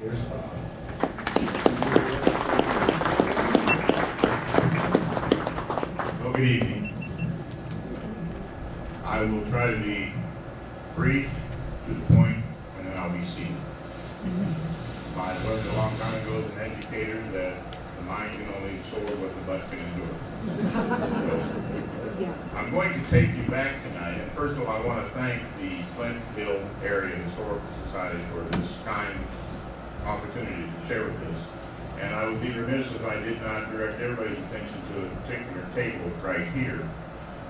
Here's Bob. Well, good evening. I will try to be brief, to the point, and then I'll be seated. I learned a long time ago as an educator that the mind can only absorb what the butt can endure. So, I'm going to take you back tonight, and first of all, I want to thank the Flint Hill Area Historical Society for this kind opportunity to share with us. And I would be remiss if I did not direct everybody's attention to a particular table right here.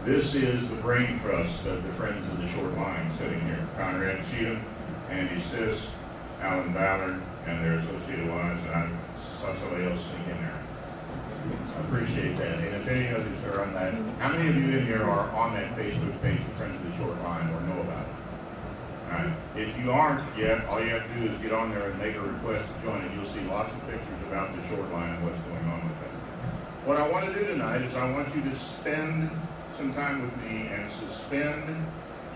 This is the brain trust of the Friends of the Short Line sitting here. Conrad Cheatham, Andy Siss, Alan Ballard, and their associated wives, and I saw somebody else sitting in there. I appreciate that. And if any others are on that, how many of you in here are on that Facebook page, the Friends of the Short Line, or know about it? All right. If you aren't yet, all you have to do is get on there and make a request to join it. You'll see lots of pictures about the Short Line and what's going on with it. What I want to do tonight is I want you to spend some time with me and suspend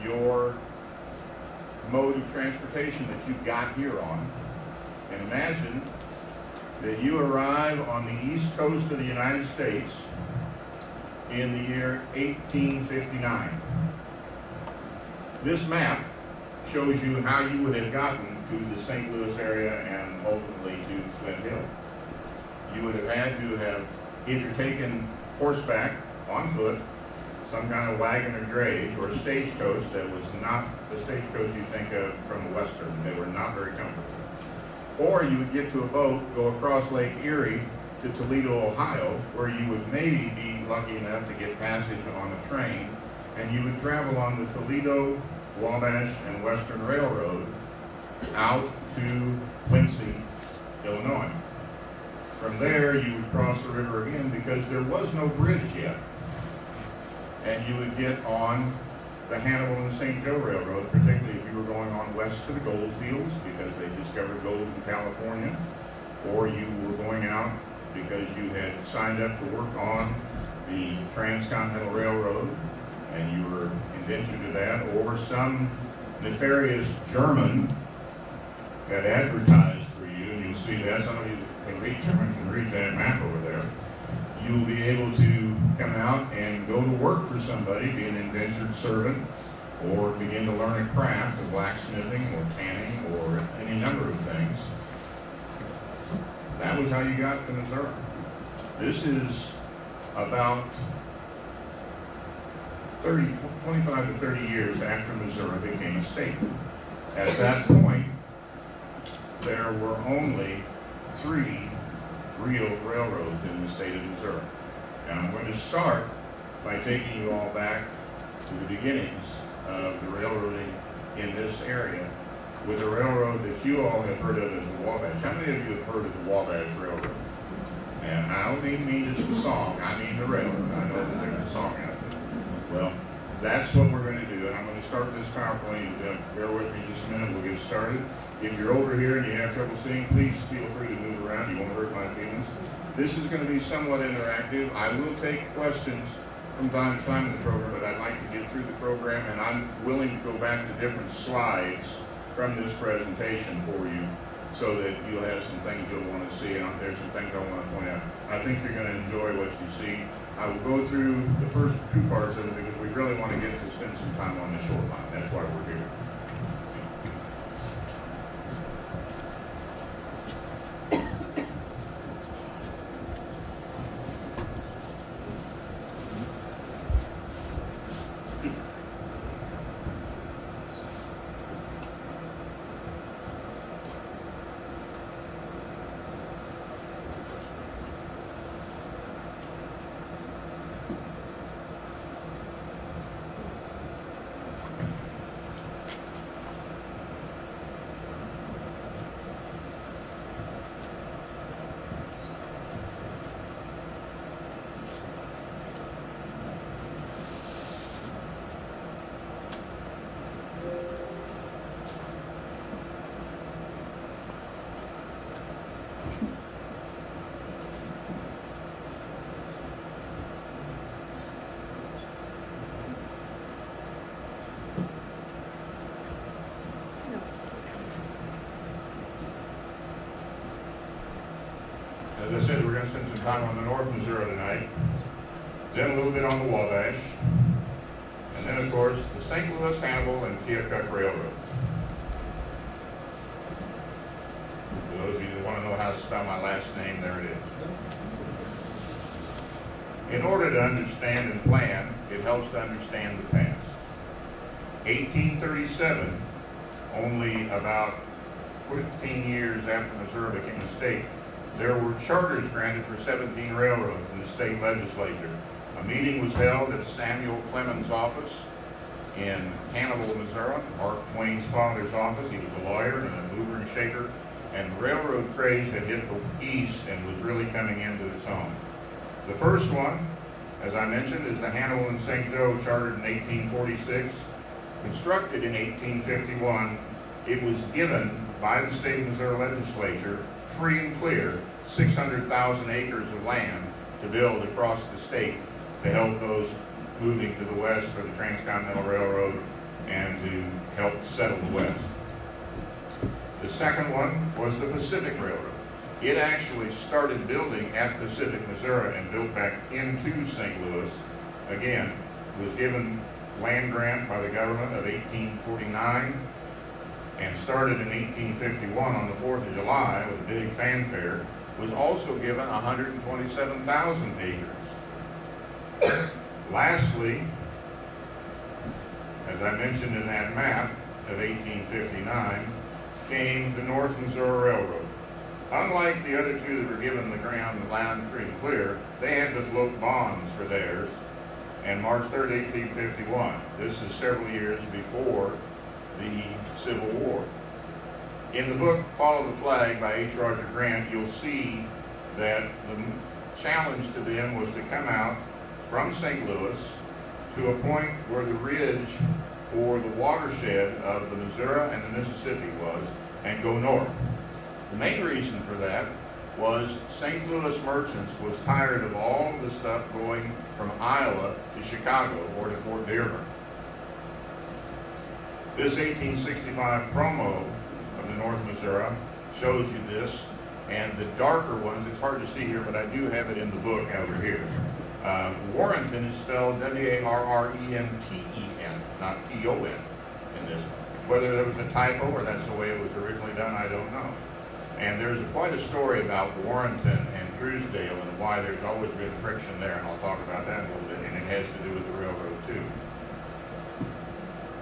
your mode of transportation that you got here on, and imagine that you arrive on the east coast of the United States in the year 1859. This map shows you how you would have gotten to the St. Louis area and ultimately to Flint Hill. You would have had to have either taken horseback, on foot, some kind of wagon or drayage, or a stagecoach that was not the stagecoach you think of from the Western. They were not very comfortable. Or you would get to a boat, go across Lake Erie to Toledo, Ohio, where you would maybe be lucky enough to get passage on a train, and you would travel on the Toledo, Wabash, and Western Railroad out to Quincy, Illinois. From there, you would cross the river again because there was no bridge yet. And you would get on the Hannibal and St. Joe Railroad, particularly if you were going on west to the gold fields because they discovered gold in California, or you were going out because you had signed up to work on the Transcontinental Railroad and you were indentured to that, or some nefarious German had advertised for you, and you'll see that. Some of you can read German, can read that map over there. You'll be able to come out and go to work for somebody, be an indentured servant, or begin to learn a craft of blacksmithing or tanning or any number of things. That was how you got to Missouri. This is about 25 to 30 years after Missouri became a state. At that point, there were only 3 real railroads in the state of Missouri. And I'm going to start by taking you all back to the beginnings of the railroading in this area with a railroad that you all have heard of as the Wabash. How many of you have heard of the Wabash Railroad? And I don't even mean just the song, I mean the railroad. I know that there's a song out there. Well, that's what we're going to do, and I'm going to start this PowerPoint. Bear with me just a minute, we'll get started. If you're over here and you have trouble seeing, please feel free to move around. You won't hurt my feelings. This is going to be somewhat interactive. I will take questions from time to time in the program, but I'd like to get through the program, and I'm willing to go back to different slides from this presentation for you so that you'll have some things you'll want to see, and there's some things I want to point out. I think you're going to enjoy what you see. I will go through the first 2 parts of it because we really want to get to spend some time on the short line. That's why we're here. time on the North Missouri tonight, then a little bit on the Wabash, and then of course the St. Louis, Hannibal, and Keokuk Railroad. For those of you that want to know how to spell my last name, there it is. In order to understand and plan, it helps to understand the past. 1837, only about 15 years after Missouri became a state, there were charters granted for 17 railroads in the state legislature. A meeting was held at Samuel Clemens' office in Hannibal, Missouri, Mark Twain's father's office. He was a lawyer and a mover and shaker, and railroad craze had hit the east and was really coming into its own. The first one, as I mentioned, is the Hannibal and St. Joe, chartered in 1846. Constructed in 1851, it was given by the state of Missouri legislature, free and clear, 600,000 acres of land to build across the state to help those moving to the west for the Transcontinental Railroad and to help settle the west. The second one was the Pacific Railroad. It actually started building at Pacific, Missouri, and built back into St. Louis. Again, it was given land grant by the government of 1849 and started in 1851 on the 4th of July with a big fanfare. Was also given 127,000 acres. Lastly, as I mentioned in that map of 1859, came the North Missouri Railroad. Unlike the other two that were given the ground, the land free and clear, they had to float bonds for theirs. And March 3rd, 1851, this is several years before the Civil War. In the book, Follow the Flag by H. Roger Grant, you'll see that the challenge to them was to come out from St. Louis to a point where the ridge or the watershed of the Missouri and the Mississippi was, and go north. The main reason for that was St. Louis merchants was tired of all of the stuff going from Iowa to Chicago or to Fort Dearborn. This 1865 promo of the North Missouri shows you this, and the darker ones, it's hard to see here, but I do have it in the book over here. Warrenton is spelled W-A-R-R-E-N-T-E-N, not T-O-N in this one. Whether there was a typo or that's the way it was originally done, I don't know. And there's quite a story about Warrenton and Truesdale and why there's always been friction there, and I'll talk about that a little bit, and it has to do with the railroad too.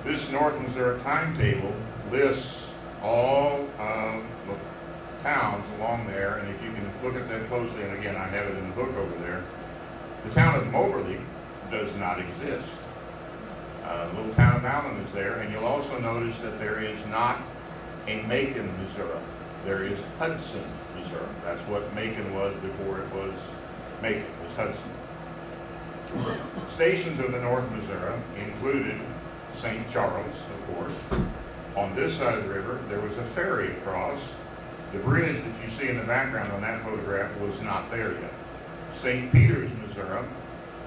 This North Missouri timetable lists all of the towns along there, and if you can look at that closely, and again, I have it in the book over there, the town of Moberly does not exist. The little town of Allen is there, and you'll also notice that there is not a Macon, Missouri. There is Hudson, Missouri. That's what Macon was before it was Macon, it was Hudson. Stations of the North Missouri included St. Charles, of course. On this side of the river, there was a ferry across. The bridge that you see in the background on that photograph was not there yet. St. Peters, Missouri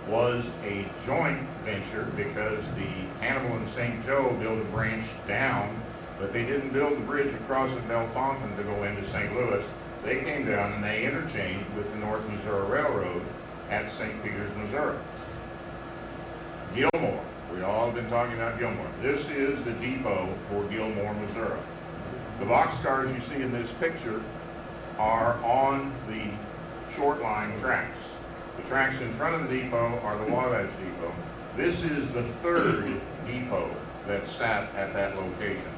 was a joint venture because the Hannibal and St. Joe built a branch down, but they didn't build the bridge across at Bellefontaine to go into St. Louis. They came down and they interchanged with the North Missouri Railroad at St. Peters, Missouri. Gilmore, we all have been talking about Gilmore. This is the depot for Gilmore, Missouri. The boxcars you see in this picture are on the short line tracks. The tracks in front of the depot are the Wabash Depot. This is the third depot that sat at that location.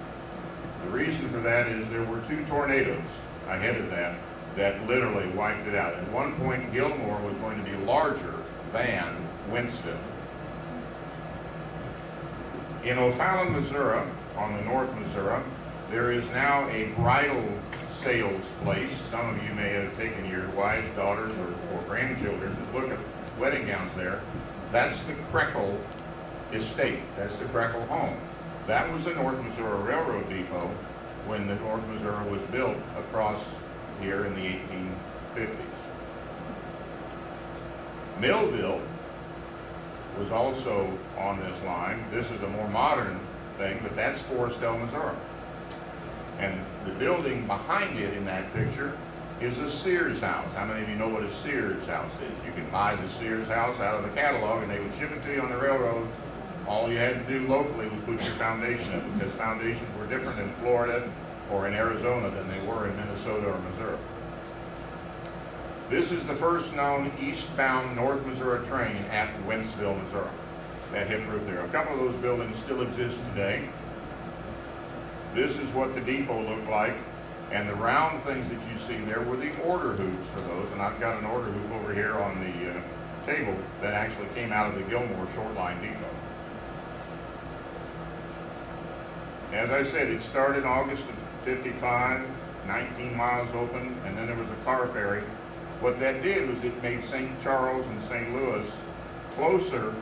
The reason for that is there were two tornadoes ahead of that that literally wiped it out. At one point, Gilmore was going to be larger than Winston. In O'Fallon, Missouri, on the North Missouri, there is now a bridal sales place. Some of you may have taken your wives, daughters, or grandchildren to look at wedding gowns there. That's the Krekel estate. That's the Krekel home. That was the North Missouri Railroad Depot when the North Missouri was built across here in the 1850s. Millville was also on this line. This is a more modern thing, but that's Forestell, Missouri. And the building behind it in that picture is a Sears house. How many of you know what a Sears house is? You can buy the Sears house out of the catalog and they would ship it to you on the railroad. All you had to do locally was put your foundation up, because foundations were different in Florida or in Arizona than they were in Minnesota or Missouri. This is the first known eastbound North Missouri train at Wentzville, Missouri. That hip roof there. A couple of those buildings still exist today. This is what the depot looked like, and the round things that you see there were the order hoops for those, and I've got an order hoop over here on the table that actually came out of the Gilmore Short Line Depot. As I said, it started August of '55, 19 miles open, and then there was a car ferry. What that did was it made St. Charles and St. Louis closer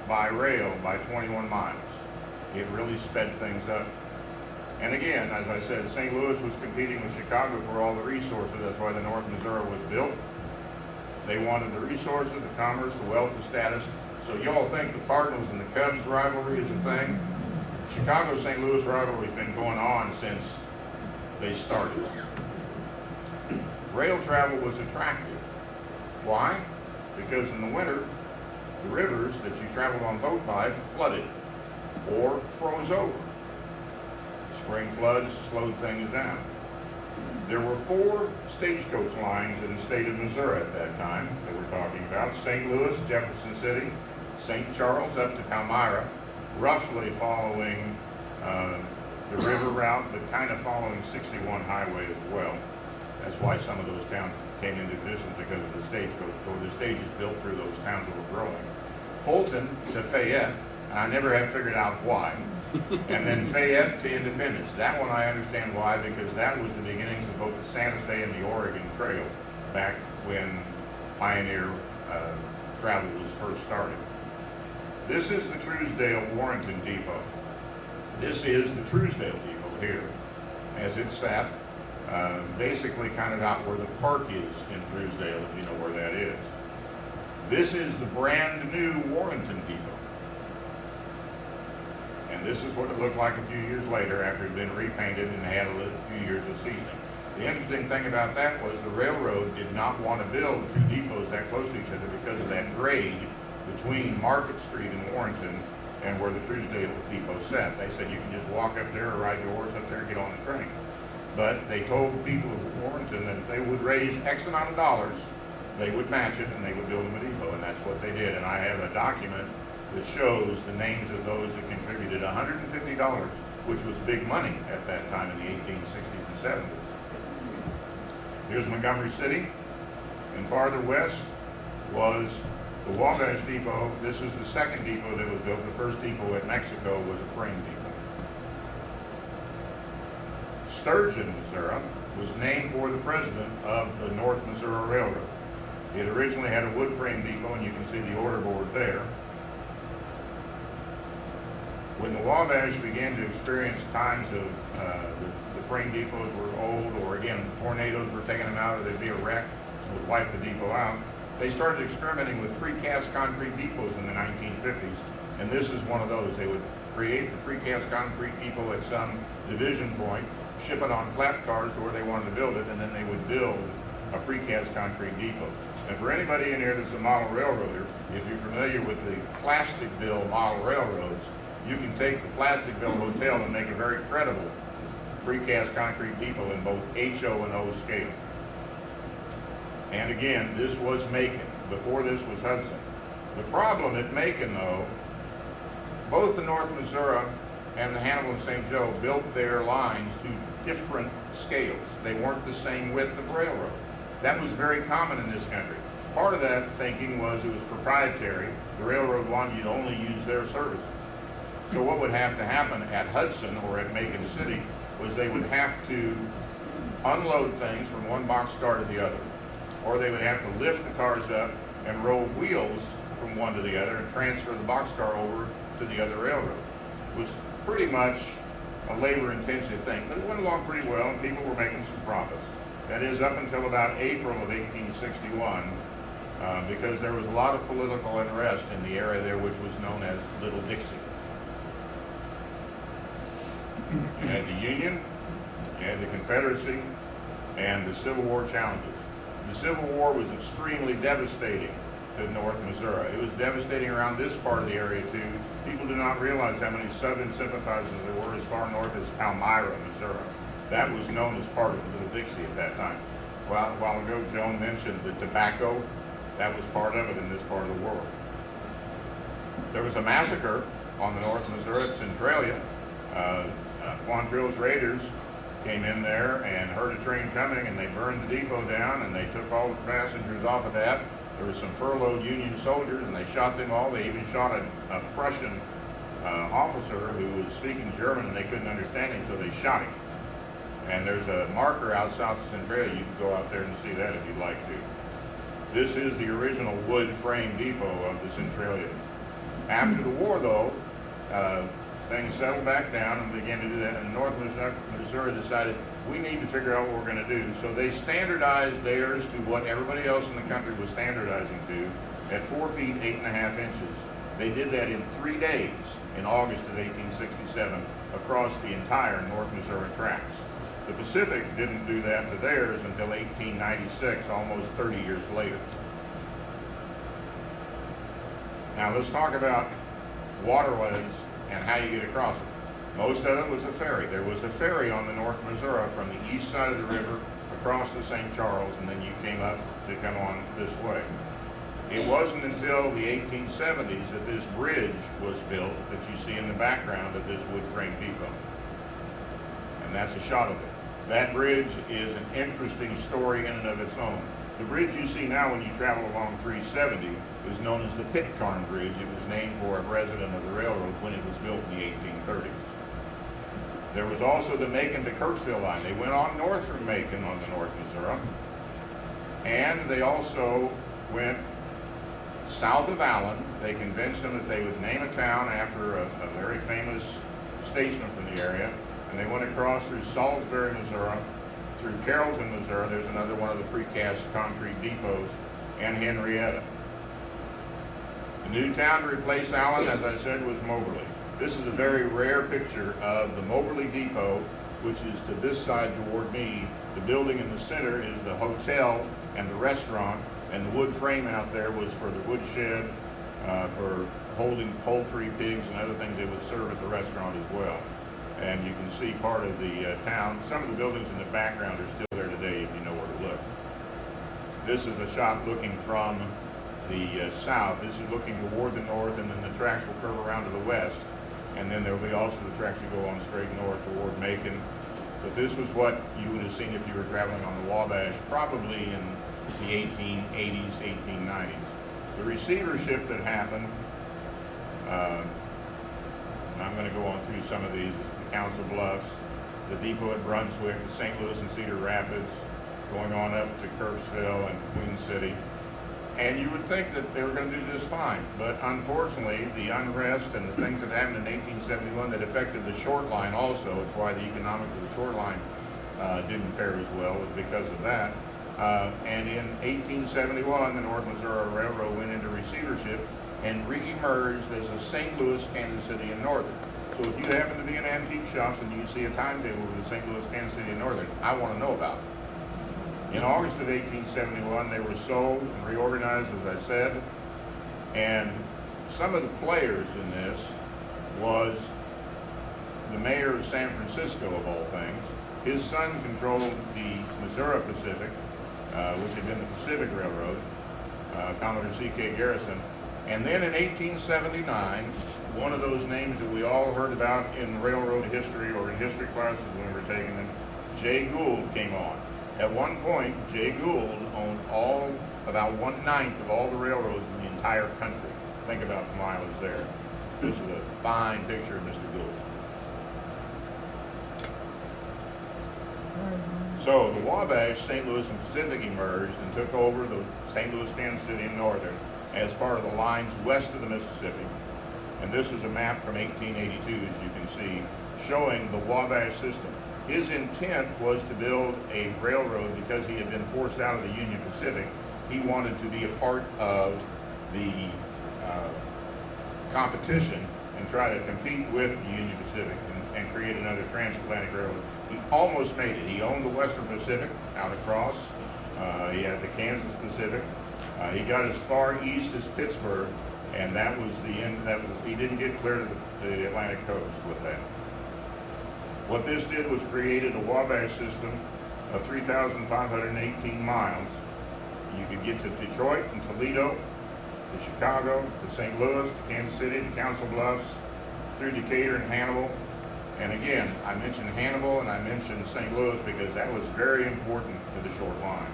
by rail by 21 miles. It really sped things up. And again, as I said, St. Louis was competing with Chicago for all the resources. That's why the North Missouri was built. They wanted the resources, the commerce, the wealth, the status. So y'all think the Cardinals and the Cubs rivalry is a thing? Chicago-St. Louis rivalry has been going on since they started. Rail travel was attractive. Why? Because in the winter, the rivers that you traveled on boat by flooded or froze over. Spring floods slowed things down. There were 4 stagecoach lines in the state of Missouri at that time that we're talking about. St. Louis, Jefferson City, St. Charles up to Palmyra, roughly following the river route, but kind of following 61 highway as well. That's why some of those towns came into existence, because of the stagecoach, or the stages built through those towns that were growing. Fulton to Fayette, and I never have figured out why. And then Fayette to Independence. That one I understand why, because that was the beginnings of both the Santa Fe and the Oregon Trail, back when pioneer travel was first started. This is the Truesdale-Warrenton Depot. This is the Truesdale Depot here, as it sat basically kind of out where the park is in Truesdale, if you know where that is. This is the brand new Warrenton Depot. And this is what it looked like a few years later, after it had been repainted and had a few years of seasoning. The interesting thing about that was the railroad did not want to build 2 depots that close to each other because of that grade between Market Street and Warrenton and where the Truesdale Depot sat. They said you can just walk up there or ride your horse up there and get on the train. But they told the people of Warrenton that if they would raise X amount of dollars, they would match it and they would build them a depot, and that's what they did. And I have a document that shows the names of those that contributed $150, which was big money at that time in the 1860s and 70s. Here's Montgomery City, and farther west was the Wabash Depot. This is the second depot that was built. The first depot at Mexico was a frame depot. Sturgeon, Missouri, was named for the president of the North Missouri Railroad. It originally had a wood frame depot, and you can see the order board there. When the Wabash began to experience times of the frame depots were old, or again, tornadoes were taking them out, or there'd be a wreck and would wipe the depot out, they started experimenting with precast concrete depots in the 1950s, and this is one of those. They would create the precast concrete depot at some division point, ship it on flat cars to where they wanted to build it, and then they would build a precast concrete depot. And for anybody in here that's a model railroader, if you're familiar with the Plasticville model railroads, you can take the Plasticville Hotel and make a very credible precast concrete depot in both HO and O scale. And again, this was Macon. Before this was Hudson. The problem at Macon, though, both the North Missouri and the Hannibal and St. Joe built their lines to different scales. They weren't the same width of railroad. That was very common in this country. Part of that thinking was it was proprietary. The railroad wanted you to only use their services. So what would have to happen at Hudson or at Macon City was they would have to unload things from one boxcar to the other, or they would have to lift the cars up and roll wheels from one to the other and transfer the boxcar over to the other railroad. It was pretty much a labor-intensive thing, but it went along pretty well, and people were making some profits. That is, up until about April of 1861, because there was a lot of political unrest in the area there, which was known as Little Dixie. You had the Union, you had the Confederacy, and the Civil War challenges. The Civil War was extremely devastating to North Missouri. It was devastating around this part of the area too. People do not realize how many Southern sympathizers there were as far north as Palmyra, Missouri. That was known as part of Little Dixie at that time. Well, a while ago, Joan mentioned the tobacco. That was part of it in this part of the world. There was a massacre on the North Missouri at Centralia. Quantrill's raiders came in there and heard a train coming, and they burned the depot down, and they took all the passengers off of that. There were some furloughed Union soldiers, and they shot them all. They even shot a Prussian officer who was speaking German, and they couldn't understand him, so they shot him. And there's a marker out south of Centralia. You can go out there and see that if you'd like to. This is the original wood frame depot of the Centralia. After the war, though, things settled back down and began to do that, and North Missouri decided we need to figure out what we're going to do. So they standardized theirs to what everybody else in the country was standardizing to at 4 feet 8.5 inches. They did that in 3 days in August of 1867 across the entire North Missouri tracts. The Pacific didn't do that to theirs until 1896, almost 30 years later. Now let's talk about waterways and how you get across it. Most of it was a ferry. There was a ferry on the North Missouri from the east side of the river across the St. Charles, and then you came up to come on this way. It wasn't until the 1870s that this bridge was built that you see in the background of this wood frame depot. And that's a shot of it. That bridge is an interesting story in and of its own. The bridge you see now when you travel along 370 is known as the Pitcairn Bridge. It was named for a resident of the railroad when it was built in the 1830s. There was also the Macon to Kirksville line. They went on north from Macon on the North Missouri. And they also went south of Allen. They convinced them that they would name a town after a very famous statesman from the area. And they went across through Salisbury, Missouri, through Carrollton, Missouri. There's another one of the precast concrete depots, and Henrietta. The new town to replace Allen, as I said, was Moberly. This is a very rare picture of the Moberly Depot, which is to this side toward me. The building in the center is the hotel and the restaurant, and the wood frame out there was for the wood shed, for holding poultry, pigs, and other things they would serve at the restaurant as well. And you can see part of the town. Some of the buildings in the background are still there today if you know where to look. This is a shot looking from the south. This is looking toward the north, and then the tracks will curve around to the west. And then there will be also the tracks that go on straight north toward Macon. But this was what you would have seen if you were traveling on the Wabash, probably in the 1880s, 1890s. The receivership that happened, I'm going to go on through some of these, the Council Bluffs, the depot at Brunswick, the St. Louis and Cedar Rapids, going on up to Kirksville and Queen City. And you would think that they were going to do just fine, but unfortunately, the unrest and the things that happened in 1871 that affected the short line also, it's why the economics of the short line didn't fare as well, was because of that. And in 1871, the North Missouri Railroad went into receivership and re-emerged as the St. Louis, Kansas City, and Northern. So if you happen to be in antique shops and you see a timetable with the St. Louis, Kansas City, and Northern, I want to know about it. In August of 1871, they were sold and reorganized, as I said, and some of the players in this was the mayor of San Francisco, of all things. His son controlled the Missouri Pacific, which had been the Pacific Railroad, Commodore C.K. Garrison. And then in 1879, one of those names that we all heard about in railroad history or in history classes when we were taking them, Jay Gould, came on. At one point, Jay Gould owned about 1/9 of all the railroads in the entire country. Think about the mileage there. This is a fine picture of Mr. Gould. So the Wabash, St. Louis, and Pacific emerged and took over the St. Louis, Kansas City, and Northern as part of the lines west of the Mississippi. And this is a map from 1882, as you can see, showing the Wabash system. His intent was to build a railroad because he had been forced out of the Union Pacific. He wanted to be a part of the competition and try to compete with the Union Pacific and create another transatlantic railroad. He almost made it. He owned the Western Pacific out across. He had the Kansas Pacific. He got as far east as Pittsburgh, and that was the end. He didn't get clear to the Atlantic coast with that. What this did was created a Wabash system of 3,518 miles. You could get to Detroit and Toledo, to Chicago, to St. Louis, to Kansas City, to Council Bluffs, through Decatur and Hannibal. And again, I mentioned Hannibal and I mentioned St. Louis because that was very important to the short line.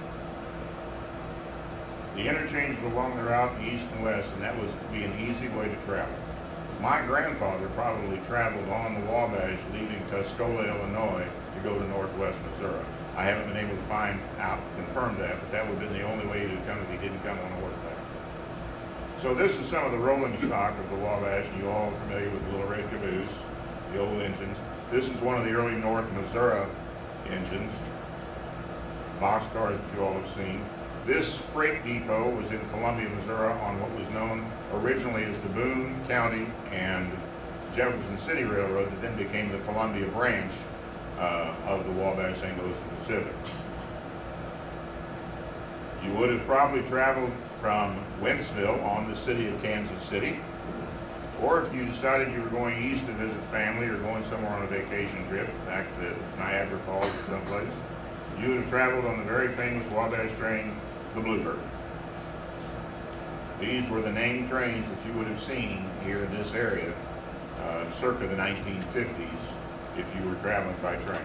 The interchange along the route east and west, and that was to be an easy way to travel. My grandfather probably traveled on the Wabash leaving Tuscola, Illinois to go to northwest Missouri. I haven't been able to confirm that, but that would have been the only way he'd come if he didn't come on horseback. So this is some of the rolling stock of the Wabash, and you all are familiar with the little red caboose, the old engines. This is one of the early North Missouri engines, boxcars that you all have seen. This freight depot was in Columbia, Missouri on what was known originally as the Boone County and Jefferson City Railroad that then became the Columbia branch of the Wabash, St. Louis and Pacific. You would have probably traveled from Wentzville on the city of Kansas City, or if you decided you were going east to visit family or going somewhere on a vacation trip, back to Niagara Falls or someplace, you would have traveled on the very famous Wabash train, the Bluebird. These were the named trains that you would have seen here in this area circa the 1950s if you were traveling by train.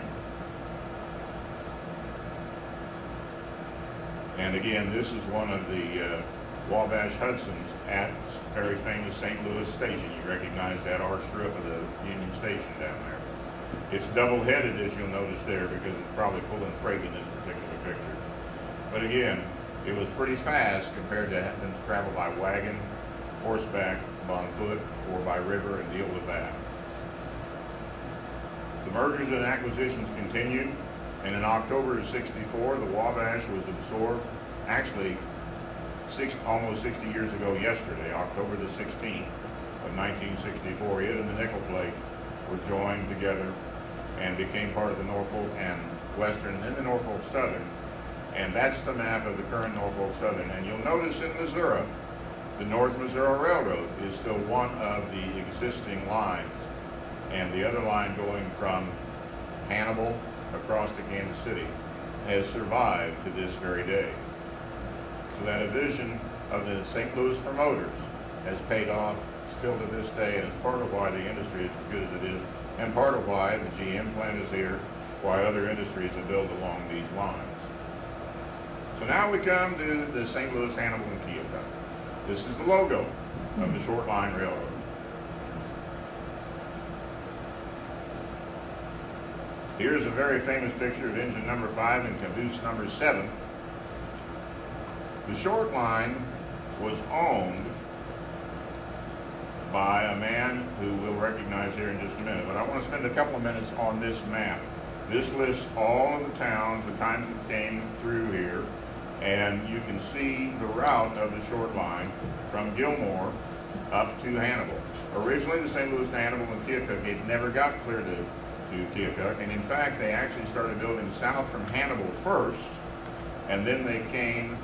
And again, this is one of the Wabash Hudsons at very famous St. Louis station. You recognize that arched roof of the Union Station down there. It's double-headed, as you'll notice there, because it's probably pulling freight in this particular picture. But again, it was pretty fast compared to having to travel by wagon, horseback, on foot, or by river and deal with that. The mergers and acquisitions continued, and in October of '64, the Wabash was absorbed, actually almost 60 years ago yesterday, October the 16th of 1964. It and the Nickel Plate were joined together and became part of the Norfolk and Western and then the Norfolk Southern. And that's the map of the current Norfolk Southern. And you'll notice in Missouri, the North Missouri Railroad is still one of the existing lines. And the other line going from Hannibal across to Kansas City has survived to this very day. So that a vision of the St. Louis promoters has paid off still to this day, and it's part of why the industry is as good as it is, and part of why the GM plant is here, why other industries have built along these lines. So now we come to the St. Louis, Hannibal, and Keokuk. This is the logo of the short line railroad. Here's a very famous picture of engine number 5 and caboose number 7. The short line was owned by a man who we'll recognize here in just a minute, but I want to spend a couple of minutes on this map. This lists all of the towns, the times it came through here, and you can see the route of the short line from Gilmore up to Hannibal. Originally, the St. Louis to Hannibal and Keokuk, it never got clear to Keokuk, and in fact, they actually started building south from Hannibal first, and then they came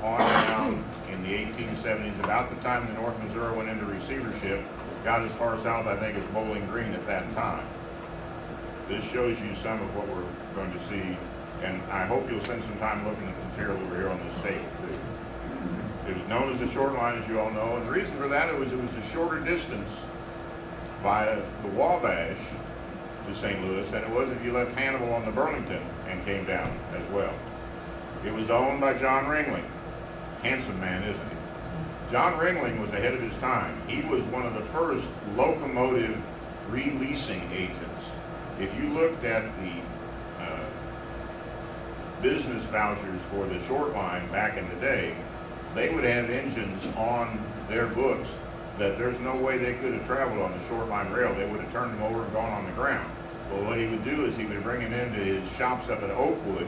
on down in the 1870s, about the time the North Missouri went into receivership, got as far south, I think, as Bowling Green at that time. This shows you some of what we're going to see, and I hope you'll spend some time looking at the material over here on this table, too. It was known as the short line, as you all know, and the reason for that, it was a shorter distance via the Wabash to St. Louis than it was if you left Hannibal on the Burlington and came down as well. It was owned by John Ringling. Handsome man, isn't he? John Ringling was ahead of his time. He was one of the first locomotive releasing agents. If you looked at the business vouchers for the short line back in the day, they would have engines on their books that there's no way they could have traveled on the short line rail. They would have turned them over and gone on the ground. Well, what he would do is he would bring them into his shops up at Oakwood,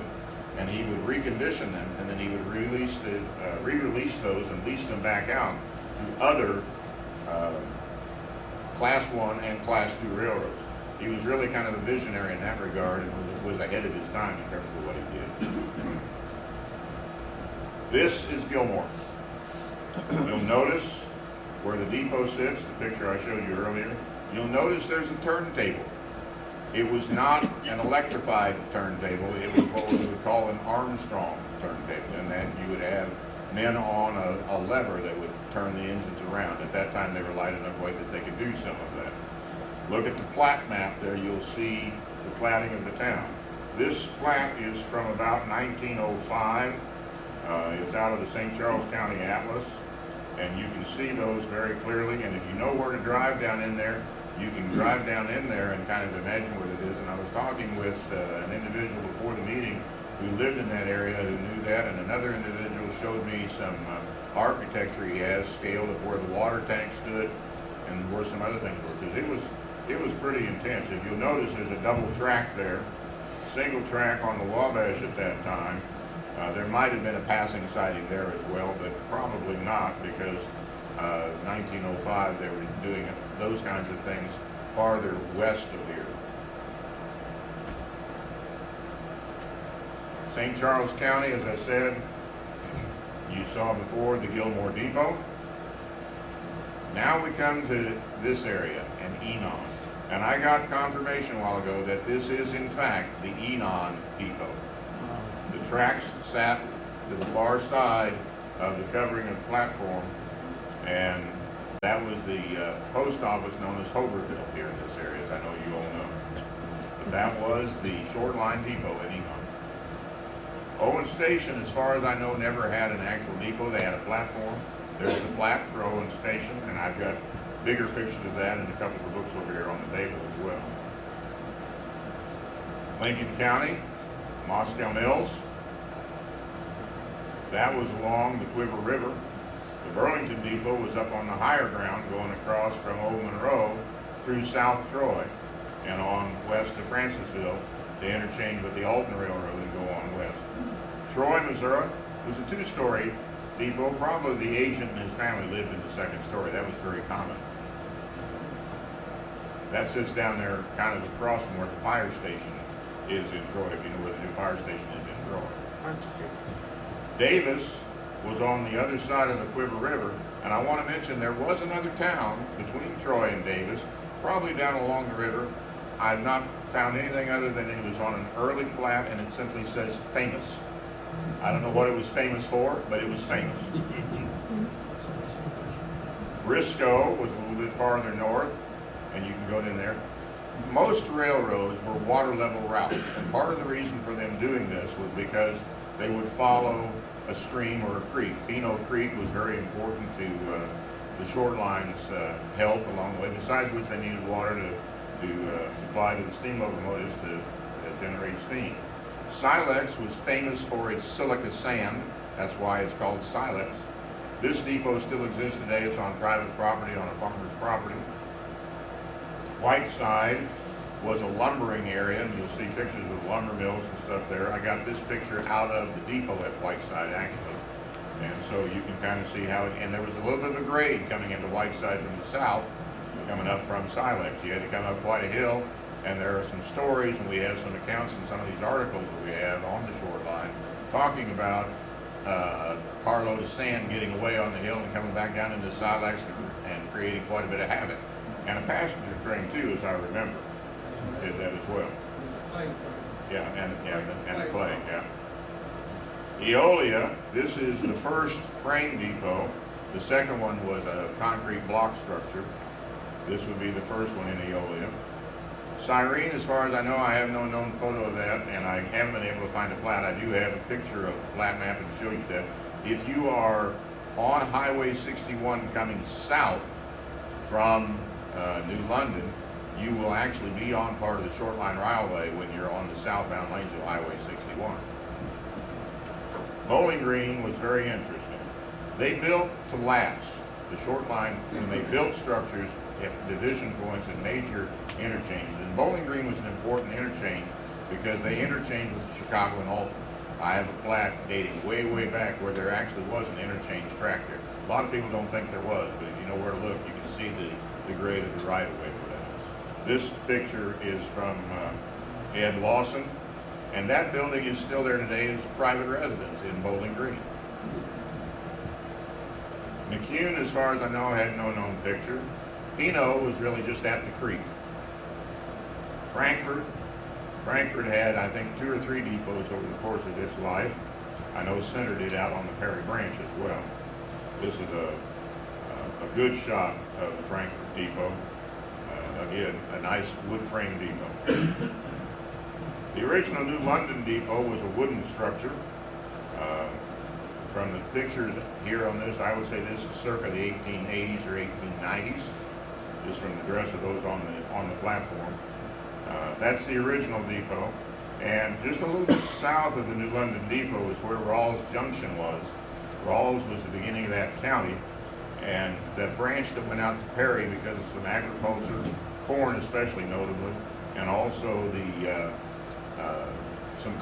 and he would recondition them, and then he would re-release those and lease them back out to other Class 1 and Class 2 railroads. he was really kind of a visionary in that regard and was ahead of his time in terms of what he did. This is Gilmore. You'll notice where the depot sits, the picture I showed you earlier. You'll notice there's a turntable. It was not an electrified turntable. It was what we would call an Armstrong turntable, and then you would have men on a lever that would turn the engines around. At that time, they were light enough weight that they could do some of that. Look at the plat map there. You'll see the platting of the town. This plat is from about 1905. It's out of the St. Charles County Atlas, and you can see those very clearly. And if you know where to drive down in there, you can drive down in there and kind of imagine what it is. And I was talking with an individual before the meeting who lived in that area who knew that, and another individual showed me some architecture he has scaled of where the water tank stood and where some other things were, because it was pretty intense. If you'll notice, there's a double track there, single track on the Wabash at that time. There might have been a passing sighting there as well, but probably not, because 1905 they were doing those kinds of things farther west of here. St. Charles County, as I said, you saw before the Gilmore Depot. Now we come to this area, an Enon. And I got confirmation a while ago that this is in fact the Enon Depot. The tracks sat to the far side of the covering of the platform, and that was the post office known as Hoberville here in this area, as I know you all know. But that was the short line depot in Enon. Owen Station, as far as I know, never had an actual depot. They had a platform. There's the plat for Owen Station, and I've got bigger pictures of that in a couple of books over here on the table as well. Lincoln County, Moscow Mills. That was along the Quiver River. The Burlington Depot was up on the higher ground going across from Old Monroe through South Troy and on west to Francisville to interchange with the Alton Railroad and go on west. Troy, Missouri was a two-story depot. Probably the agent and his family lived in the second story. That was very common. That sits down there kind of across from where the fire station is in Troy, if you know where the new fire station is in Troy. Davis was on the other side of the Quiver River, and I want to mention there was another town between Troy and Davis, probably down along the river. I've not found anything other than it was on an early plat, and it simply says famous. I don't know what it was famous for, but it was famous. Briscoe was a little bit farther north, and you can go in there. Most railroads were water level routes, and part of the reason for them doing this was because they would follow a stream or a creek. Pino Creek was very important to the short line's health along the way, besides which they needed water to supply to the steam locomotives to generate steam. Silex was famous for its silica sand. That's why it's called Silex. This depot still exists today. It's on private property, on a farmer's property. Whiteside was a lumbering area, and you'll see pictures of lumber mills and stuff there. I got this picture out of the depot at Whiteside, actually. And so you can kind of see how, and there was a little bit of a grade coming into Whiteside from the south, coming up from Silex. You had to come up quite a hill, and there are some stories, and we have some accounts in some of these articles that we have on the short line, talking about a carload of sand getting away on the hill and coming back down into Silex and creating quite a bit of havoc. And a passenger train, too, as I remember, did that as well. Yeah, and the clay, yeah. Eolia, this is the first frame depot. The second one was a concrete block structure. This would be the first one in Eolia. Cyrene, as far as I know, I have no known photo of that, and I haven't been able to find a plat. I do have a picture of the plat map that shows you that. If you are on Highway 61 coming south from New London, you will actually be on part of the short line railway when you're on the southbound lanes of Highway 61. Bowling Green was very interesting. They built to last. The short line, when they built structures at division points and major interchanges, and Bowling Green was an important interchange because they interchanged with Chicago and Alton. I have a plat dating way, way back where there actually was an interchange track there. A lot of people don't think there was, but if you know where to look, you can see the grade of the right-of-way for that. This picture is from Ed Lawson, and that building is still there today as private residence in Bowling Green. McCune, as far as I know, had no known picture. Pino was really just at the creek. Frankfort had, I think, 2 or 3 depots over the course of its life. I know Center did out on the Perry Branch as well. This is a good shot of the Frankfort depot. Again, a nice wood frame depot. The original New London depot was a wooden structure. From the pictures here on this, I would say this is circa the 1880s or 1890s. Just from the dress of those on the platform. That's the original depot. And just a little bit south of the New London depot is where Rawls Junction was. Rawls was the beginning of that county. And the branch that went out to Perry because of some agriculture, corn especially notably, and also some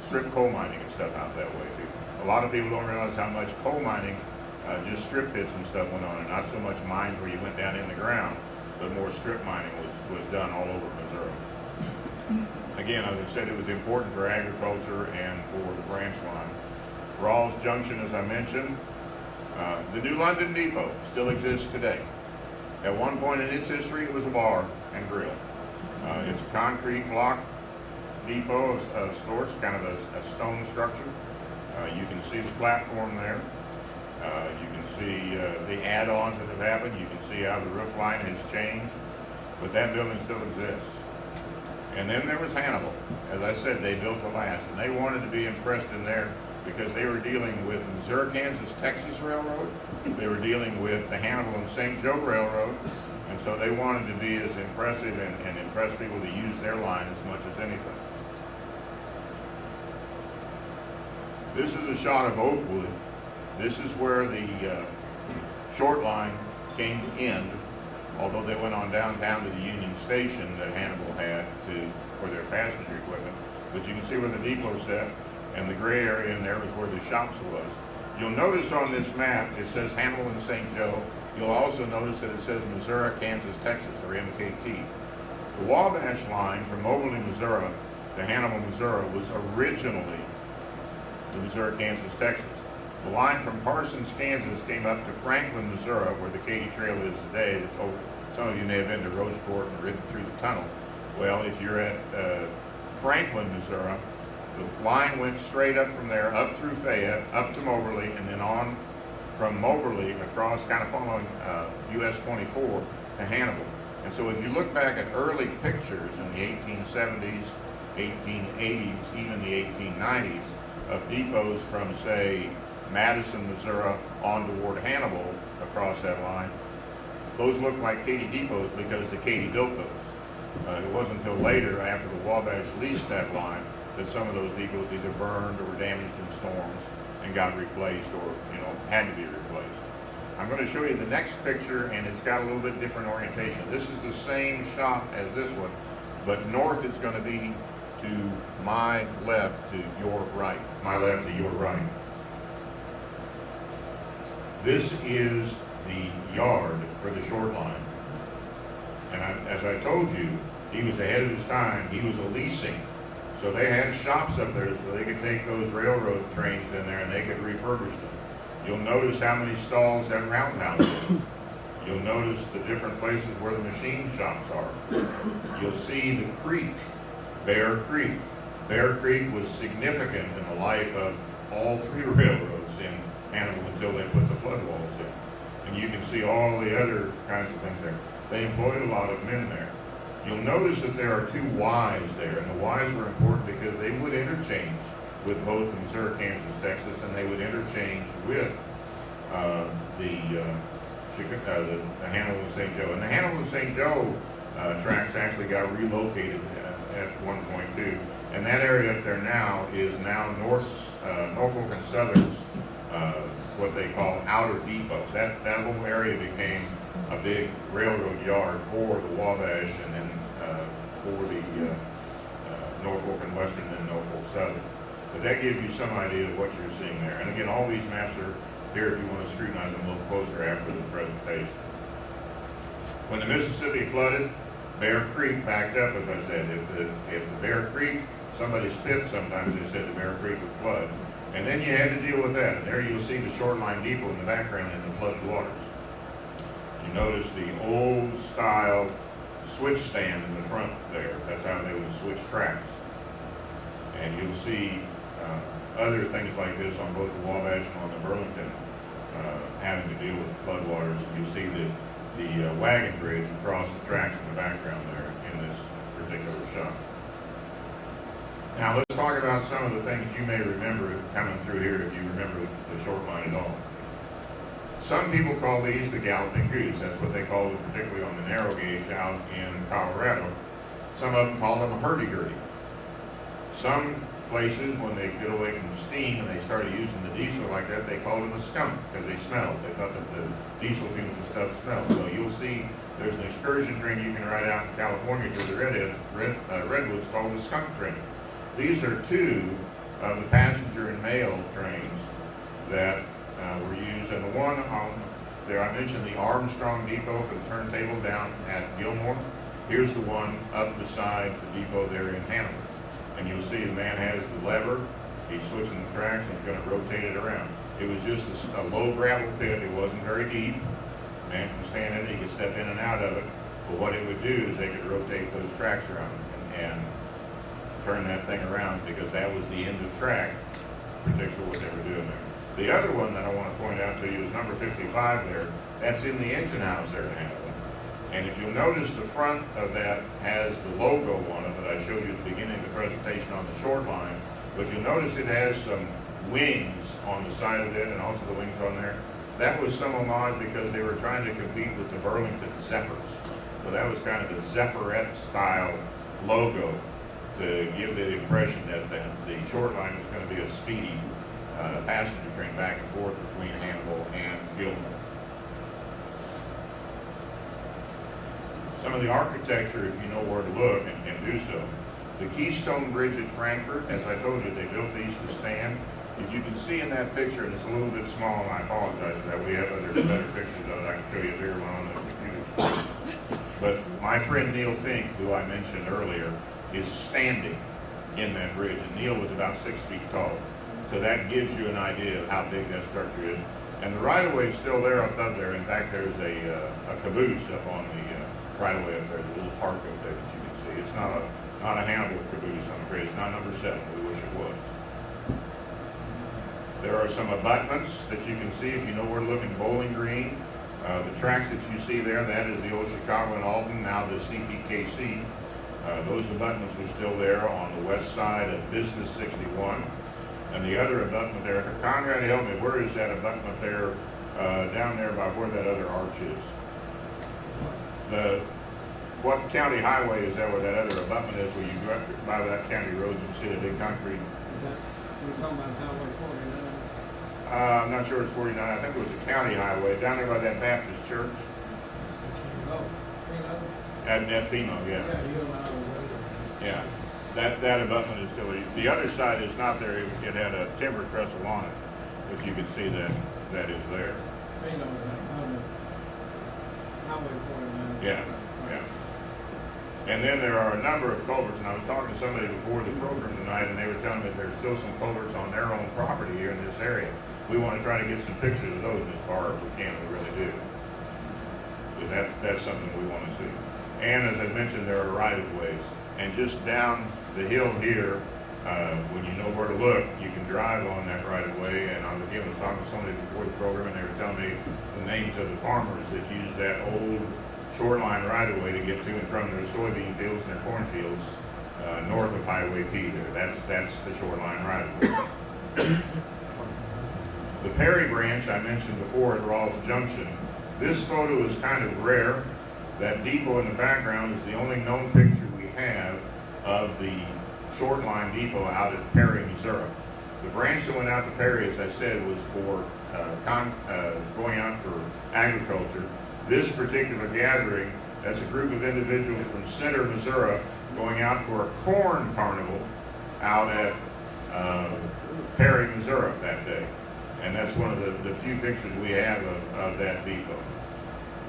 strip coal mining and stuff out that way too. A lot of people don't realize how much coal mining, just strip pits and stuff went on, and not so much mines where you went down in the ground, but more strip mining was done all over Missouri. Again, as I said, it was important for agriculture and for the branch line. Rawls Junction, as I mentioned, the New London Depot still exists today. At one point in its history, it was a bar and grill. It's a concrete block depot of sorts, kind of a stone structure. You can see the platform there. You can see the add-ons that have happened. You can see how the roof line has changed, but that building still exists. And then there was Hannibal. As I said, they built the last, and they wanted to be impressed in there because they were dealing with the Missouri, Kansas, Texas Railroad. They were dealing with the Hannibal and St. Joe Railroad, and so they wanted to be as impressive and impress people to use their line as much as anything. This is a shot of Oakwood. This is where the short line came to end, although they went on downtown to the Union Station that Hannibal had for their passenger equipment. But you can see where the depot set, and the gray area in there was where the shops was. You'll notice on this map, it says Hannibal and St. Joe. You'll also notice that it says Missouri, Kansas, Texas, or MKT. The Wabash line from Moberly, Missouri to Hannibal, Missouri was originally the Missouri, Kansas, Texas. The line from Parsons, Kansas came up to Franklin, Missouri, where the Katy Trail is today. Some of you may have been to Roseport and ridden through the tunnel. Well, if you're at Franklin, Missouri, the line went straight up from there, up through Fayette, up to Moberly, and then on from Moberly across, kind of following US 24 to Hannibal. And so if you look back at early pictures in the 1870s, 1880s, even the 1890s, of depots from, say, Madison, Missouri, on toward Hannibal across that line, those look like Katy depots because the Katy built those. It wasn't until later, after the Wabash leased that line, that some of those depots either burned or were damaged in storms and got replaced or, had to be replaced. I'm going to show you the next picture, and it's got a little bit different orientation. This is the same shot as this one, but north is going to be to my left to your right. My left to your right. This is the yard for the short line. And as I told you, he was ahead of his time. He was a leasing. So they had shops up there so they could take those railroad trains in there and they could refurbish them. You'll notice how many stalls that roundhouse is. You'll notice the different places where the machine shops are. You'll see the creek, Bear Creek. Bear Creek was significant in the life of all 3 railroads in Hannibal until they put the flood walls in. And you can see all the other kinds of things there. They employed a lot of men there. You'll notice that there are 2 Ys there, and the Ys were important because they would interchange with both the Missouri, Kansas, Texas, and they would interchange with the Hannibal and St. Joe. And the Hannibal and St. Joe tracks actually got relocated at one point too. And that area up there now is now Norfolk and Southern's, what they call outer depot. That whole area became a big railroad yard for the Wabash and then for the Norfolk and Western and then Norfolk Southern. But that gives you some idea of what you're seeing there. And again, all these maps are here if you want to scrutinize them a little closer after the presentation. When the Mississippi flooded, Bear Creek backed up, as I said. If the Bear Creek, somebody spit, sometimes they said the Bear Creek would flood. And then you had to deal with that. And there you'll see the Shoreline Depot in the background in the flooded waters. You notice the old style switch stand in the front there. That's how they would switch tracks. And you'll see other things like this on both the Wabash and on the Burlington having to deal with the floodwaters. And you see the wagon bridge across the tracks in the background there in this particular shot. Now let's talk about some of the things you may remember coming through here if you remember the short line at all. Some people call these the Galloping Goose. That's what they called it, particularly on the narrow gauge out in Colorado. Some of them called them a hurdy-gurdy. Some places, when they get away from the steam and they started using the diesel like that, they called them a skunk because they smelled. They thought that the diesel fumes and stuff smelled. So you'll see there's an excursion train you can ride out in California to the redwoods called the skunk train. These are two of the passenger and mail trains that were used, and the one on there, I mentioned the Armstrong Depot for the turntable down at Gilmore. Here's the one up beside the depot there in Hannibal. And you'll see the man has the lever, he's switching the tracks, and he's going to rotate it around. It was just a low gravel pit, it wasn't very deep. The man can stand in it, he could step in and out of it, but what it would do is they could rotate those tracks around and turn that thing around, because that was the end of track, particularly what they were doing there. The other one that I want to point out to you is number 55 there. That's in the engine house there in Hannibal. And if you'll notice, the front of that has the logo on it that I showed you at the beginning of the presentation on the short line. But you'll notice it has some wings on the side of it and also the wings on there. That was some homage because they were trying to compete with the Burlington Zephyrs. So that was kind of a Zephyrette style logo to give the impression that the short line was going to be a speedy passenger train back and forth between Hannibal and Gilmore. Some of the architecture, if you know where to look, and can do so. The Keystone Bridge at Frankfurt, as I told you, they built these to stand. If you can see in that picture, and it's a little bit small, and I apologize for that, we have other better pictures of it. I can show you a bigger one on the computer. But my friend Neil Fink, who I mentioned earlier, is standing in that bridge, and Neil was about 6 feet tall. So that gives you an idea of how big that structure is. And the right-of-way is still there up there. In fact, there's a caboose up on the right-of-way up there, the little park up there that you can see. It's not a Hannibal caboose, I'm afraid. It's not number 7. We wish it was. There are some abutments that you can see if you know where to look in Bowling Green. The tracks that you see there, that is the old Chicago and Alton, now the CPKC. Those abutments are still there on the west side of Business 61. And the other abutment there, Conrad, help me, where is that abutment there, down there by where that other arch is? What county highway is that where that other abutment is, where you go by that county road, you see a big concrete? You're talking about Highway 49? I'm not sure it's 49, I think it was a county highway, down there by that Baptist church. Oh, Pino? At Pino, yeah. Yeah, you and I were Yeah. That abutment is still, the other side is not there, it had a timber trestle on it, but you can see that is there. Pino, Highway 49. Yeah, yeah. And then there are a number of culverts, and I was talking to somebody before the program tonight, and they were telling me that there's still some culverts on their own property here in this area. We want to try to get some pictures of those as far as we can, we really do. Because that's something we want to see. And as I mentioned, there are right-of-ways. And just down the hill here, when you know where to look, you can drive on that right-of-way. And I was talking to somebody before the program, and they were telling me the names of the farmers that use that old shoreline right-of-way to get to and from their soybean fields and their cornfields north of Highway P there. That's the shoreline right-of-way. The Perry Branch I mentioned before at Rawls Junction. This photo is kind of rare. That depot in the background is the only known picture we have of the short line depot out at Perry, Missouri. The branch that went out to Perry, as I said, was for going out for agriculture. This particular gathering, that's a group of individuals from Center, Missouri, going out for a corn carnival out at Perry, Missouri that day. And that's one of the few pictures we have of that depot.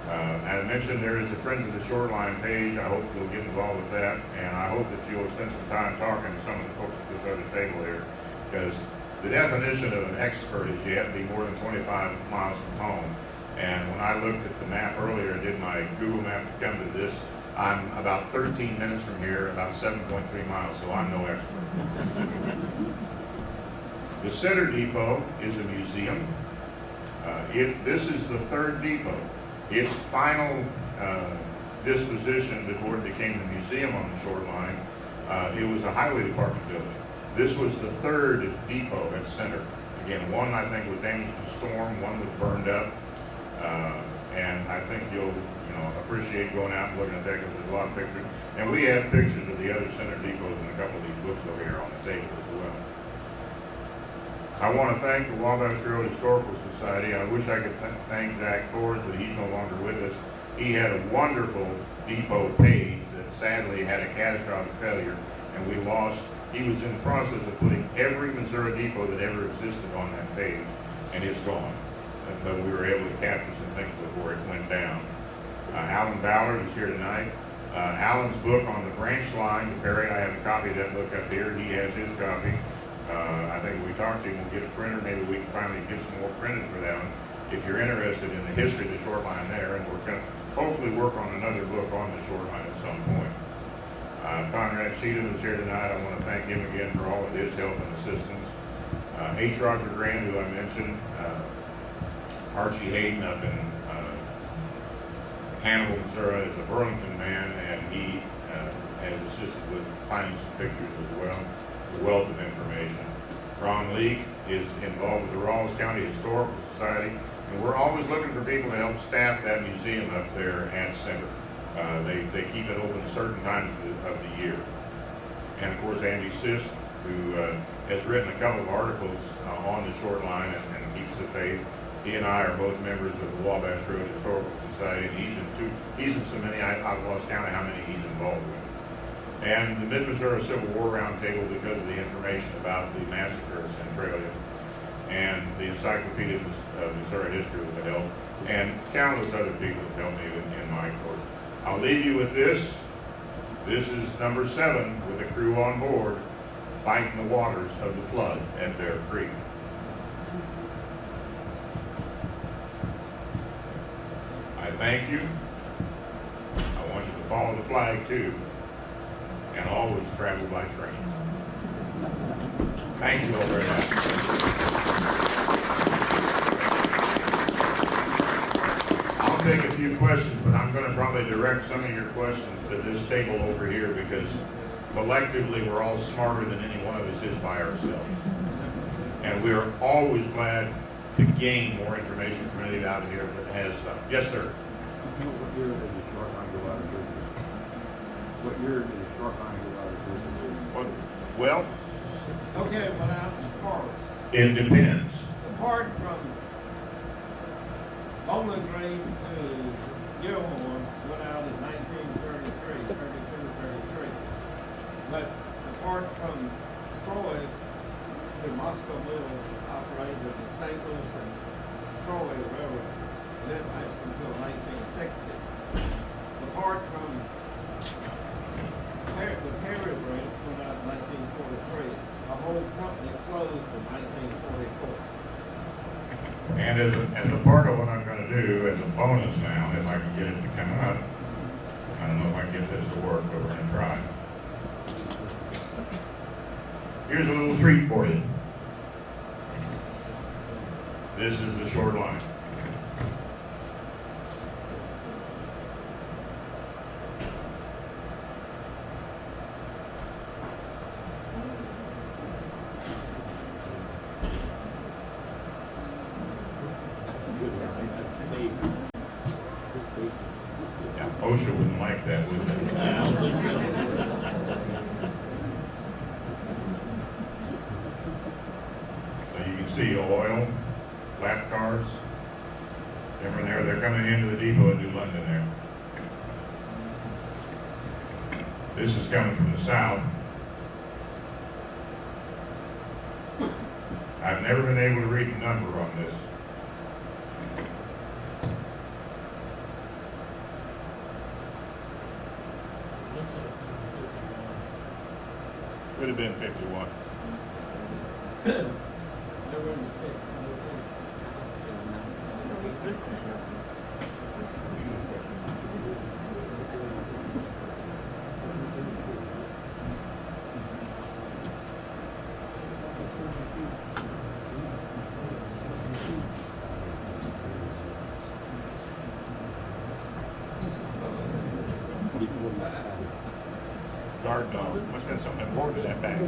As I mentioned, there is the Friends of the Shoreline page. I hope you'll get involved with that, and I hope that you'll spend some time talking to some of the folks at this other table here, because the definition of an expert is you have to be more than 25 miles from home. And when I looked at the map earlier, I did my Google map to come to this, I'm about 13 minutes from here, about 7.3 miles, so I'm no expert. The Center Depot is a museum. This is the third depot. Its final disposition before it became the museum on the shoreline, it was a highway department building. This was the third depot at Center. Again, one I think was damaged in a storm, one was burned up, and I think you'll appreciate going out and looking at that because there's a lot of pictures. And we have pictures of the other Center depots in a couple of these books over here on the table as well. I want to thank the Wabash Road Historical Society. I wish I could thank Jack Ford, but he's no longer with us. He had a wonderful depot page that sadly had a catastrophic failure, and we lost. He was in the process of putting every Missouri depot that ever existed on that page, and it's gone. But we were able to capture some things before it went down. Alan Ballard is here tonight. Alan's book on the branch line to Perry, I have a copy of that book up here. He has his copy. I think if we talk to him, we'll get a printer. Maybe we can finally get some more printed for that one. If you're interested in the history of the shoreline there, and we're going to hopefully work on another book on the shoreline at some point. Conrad Cheatham is here tonight. I want to thank him again for all of his help and assistance. H. Roger Grant, who I mentioned, Archie Hayden up in Hannibal, Missouri, is a Burlington man, and he has assisted with finding some pictures as well. A wealth of information. Ron Leake is involved with the Rawls County Historical Society, and we're always looking for people to help staff that museum up there at Center. They keep it open at certain times of the year. And of course, Andy Sisk, who has written a couple of articles on the shoreline and keeps the faith. He and I are both members of the Wabash Road Historical Society, and he's in so many, I've lost count of how many he's involved with. And the Mid-Missouri Civil War Roundtable because of the information about the massacre of Centralia. And the Encyclopedia of Missouri History was a help. And countless other people have helped me in my course. I'll leave you with this. This is number 7 with a crew on board fighting the waters of the flood at Bear Creek. I thank you. I want you to follow the flag too. And always travel by train. Thank you all very much. I'll take a few questions, but I'm going to probably direct some of your questions to this table over here because collectively we're all smarter than any one of us is by ourselves. And we are always glad to gain more information from anybody out here that has some. Yes, sir. What year did the shoreline go out of business? What year did the shoreline go out of business? Well, Okay, it went out in parts. it depends. The part from Bowling Green to Gilmore went out in 1933, 32, 33. But the part from Troy to Moscowville operated the St. Louis and Troy Railroad. And that lasted until 1960. The part from the Perry Branch went out in 1943. The whole company closed in 1944. And as a part of what I'm going to do as a bonus now, if I can get it to come up, I don't know if I can get this to work, but we're going to try. Here's a little treat for you. This is the shoreline. Yeah, OSHA wouldn't like that, would they? I don't think so. So you can see oil, lap cars, them in there. They're coming into the depot at New London there. This is coming from the south. I've never been able to read the number on this. Could have been 51. They're running thick. Guard dog. Must have been something important to that bag.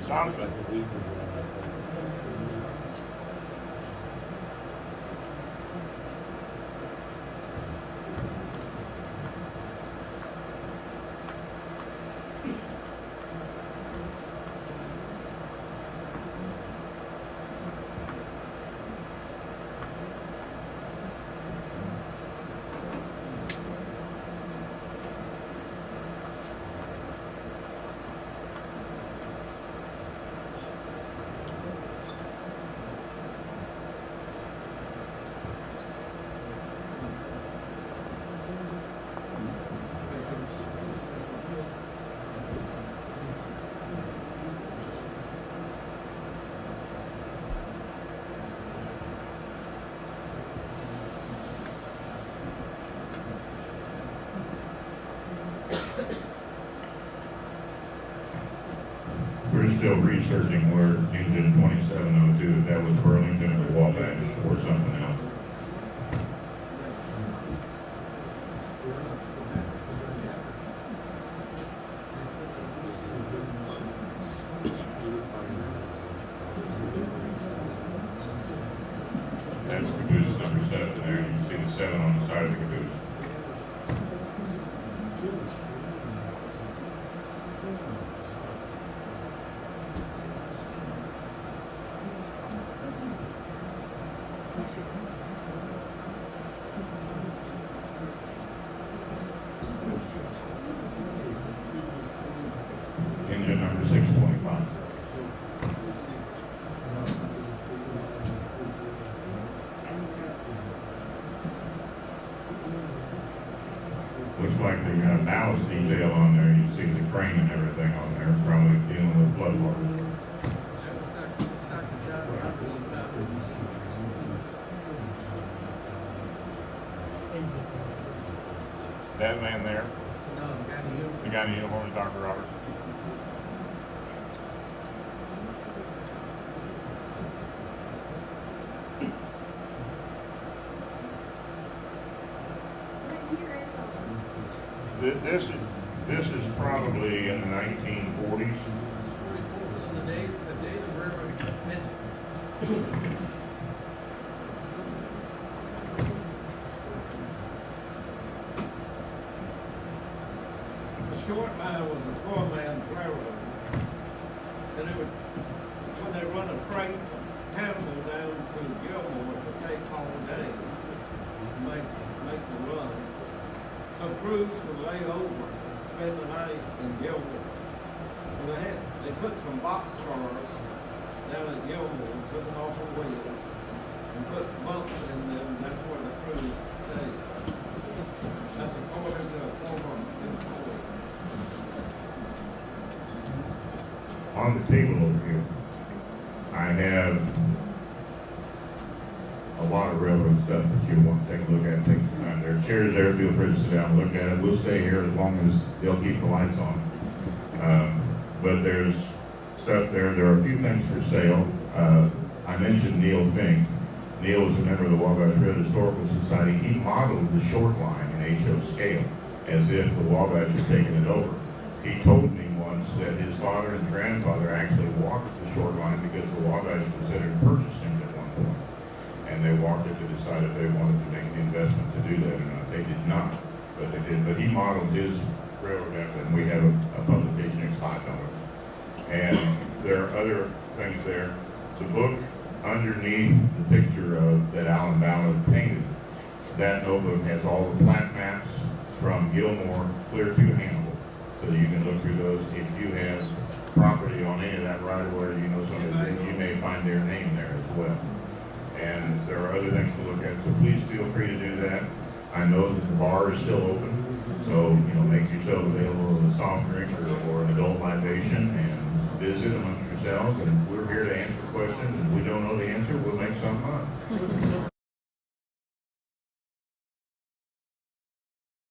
Something. We're still researching where engine 2702, if that was Burlington or Wabash or something else. That's caboose number 7 there. You can see the 7 on the side of the caboose. Engine number 625. Looks like they got a ballast detail on there. You see the crane and everything on there, probably dealing with flood water. That man there? No, The guy in the uniform is Dr. Roberts. This is probably in the 1940s. So the day the railroad ended. The short line was a four-man railroad. And it was, when they run a freight Campbell down to Gilmore, it would take all day to make the run. So crews would lay over, spend the night in Gilmore. And they put some boxcars down at Gilmore, took them off the wheels, and put bumps in them, and that's where the crews stayed. That's according to a former employee. On the table over here, I have a lot of railroad stuff that you want to take a look at. Take some time. There are chairs there. Feel free to sit down and look at it. We'll stay here as long as they'll keep the lights on. But there's stuff there. There are a few things for sale. I mentioned Neil Fink. Neil was a member of the Wabash Red Historical Society. He modeled the short line in HO scale as if the Wabash had taken it over. He told me once that his father and grandfather actually walked the short line because the Wabash considered purchasing it at one point. And they walked it to decide if they wanted to make the investment to do that or not. They did not, but they did. But he modeled his railroad method, and we have a publication that's hot on it. And there are other things there. The book underneath the picture of that Alan Ballard painted, that notebook has all the plat maps from Gilmore clear to Hannibal. So you can look through those. If you have property on any of that right of way, you know somebody, you may find their name there as well. And there are other things to look at, so please feel free to do that. I know that the bar is still open, so make yourself available as a soft drink or an adult libation and visit amongst yourselves. And we're here to answer questions. If we don't know the answer, we'll make something up.